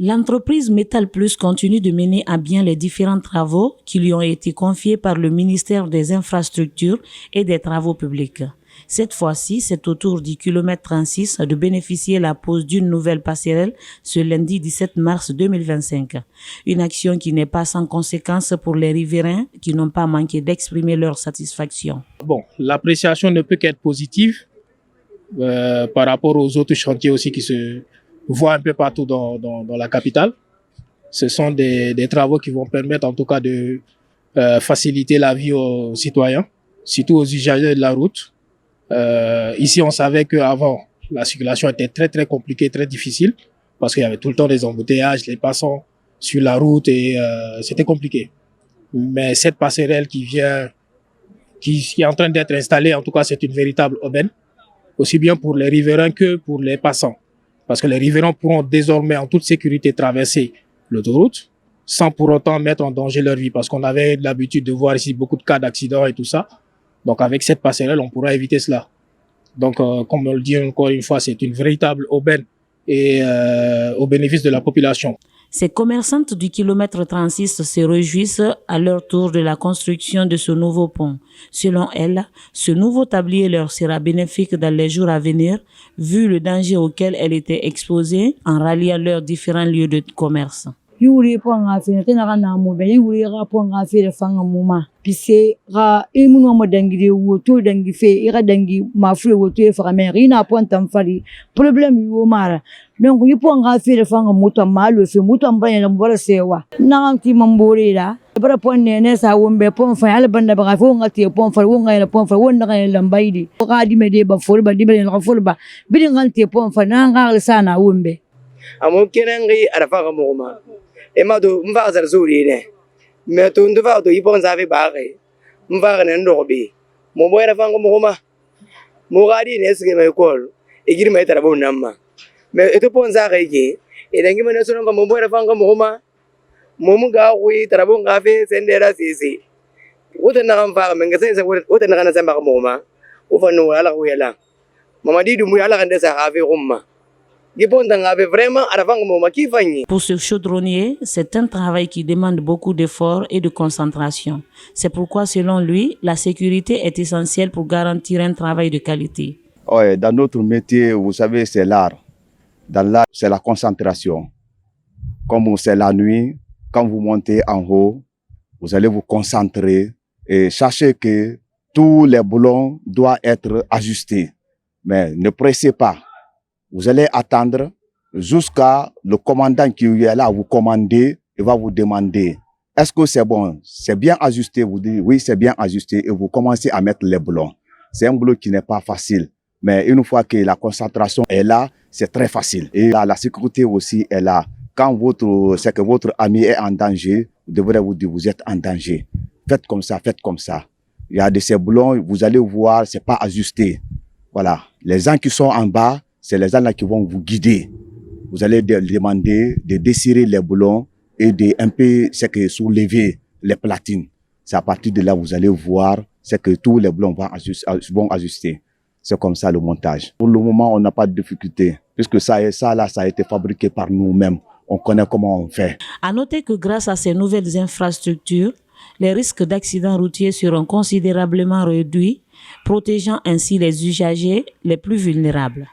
L'entreprise Metal Plus continue de mener à bien les différents travaux qui lui ont été confiés par le ministère des Infrastructures et des Travaux publics. Cette fois-ci, c'est au tour du kilomètre 36 de bénéficier de la pose d'une nouvelle passerelle ce lundi 17 mars 2025. Une action qui n'est pas sans conséquence pour les riverains qui n'ont pas manqué d'exprimer leur satisfaction. Bon, l'appréciation ne peut qu'être positive par rapport aux autres chantiers aussi qui se voient un peu partout dans la capitale. Ce sont des travaux qui vont permettre en tout cas de faciliter la vie aux citoyens, surtout aux usagers de la route. Ici, on savait qu'avant, la circulation était très compliquée, très difficile, parce qu'il y avait tout le temps des embouteillages, les passants sur la route et c'était compliqué. Mais cette passerelle qui est en train d'être installée, en tout cas, c'est une véritable aubaine, aussi bien pour les riverains que pour les passants. Parce que les riverains pourront désormais en toute sécurité traverser l'autoroute sans pour autant mettre en danger leur vie. Parce qu'on avait l'habitude de voir ici beaucoup de cas d'accidents et tout ça. Donc avec cette passerelle, on pourra éviter cela. Donc comme on le dit encore une fois, c'est une véritable aubaine et au bénéfice de la population. Ces commerçantes du kilomètre 36 se réjouissent à leur tour de la construction de ce nouveau pont. Selon elles, ce nouveau tablier leur sera bénéfique dans les jours à venir, vu le danger auquel elles étaient exposées en ralliant leurs différents lieux de commerce. Pise ga imuno mo dangi woto dangi fe ira dangi mafure woto e fagamere ina ponta mfari problem yo mara donc yipo nga fe de fanga moto malo fe moto mbanya la mbora sewa na anti mamborira bara ponne ne sa wombe pon fa ala banda ba fa ngati pon fa wonga la pon fa wonda ga la mbaydi ga di me de ba for ba di me la for ba bi nganti pon fa na ngal sana wombe amo kenangi ara fa mo ma e ma do mva zar zuri ne mais to ndo fa to yipon sa fe ba ge mva ne ndo be mo boyra fa ngo ma mo gadi ne sike mai kol e giri mai tara bo namma mais eto pon sa ge ge e dangi mena so ngo mo boyra fa ngo ma mo mu ga wi tara bo nga fe sendera sisi wota na kam fa men ga sen wota na kana sa ba mo ma o fa no ala ko yala mama di du mu ala kan de sa ga fe rumma. Pour ce chaudronnier, c'est un travail qui demande beaucoup d'efforts et de concentration. C'est pourquoi, selon lui, la sécurité est essentielle pour garantir un travail de qualité. Ouais, dans notre métier, vous savez, c'est l'art. Dans l'art, c'est la concentration. Comme c'est la nuit, quand vous montez en haut, vous allez vous concentrer et sachez que tous les boulons doivent être ajustés. Mais ne pressez pas. Vous allez attendre jusqu'à le commandant qui est là à vous commander et va vous demander est-ce que c'est bon, c'est bien ajusté, vous dites oui c'est bien ajusté et vous commencez à mettre les boulons. C'est un boulot qui n'est pas facile, mais une fois que la concentration est là, c'est très facile. Et là, la sécurité aussi est là. Quand c'est que votre ami est en danger, vous devrez vous dire vous êtes en danger. Faites comme ça, faites comme ça. Il y a de ces boulons, vous allez voir, c'est pas ajusté. Voilà, les gens qui sont en bas, c'est les gens-là qui vont vous guider. Vous allez demander de desserrer les boulons et de un peu soulever les platines. C'est à partir de là vous allez voir que tous les boulons vont ajuster. C'est comme ça le montage. Pour le moment, on n'a pas de difficulté puisque ça a été fabriqué par nous-mêmes. On connaît comment on fait. À noter que grâce à ces nouvelles infrastructures, les risques d'accidents routiers seront considérablement réduits, protégeant ainsi les usagers les plus vulnérables.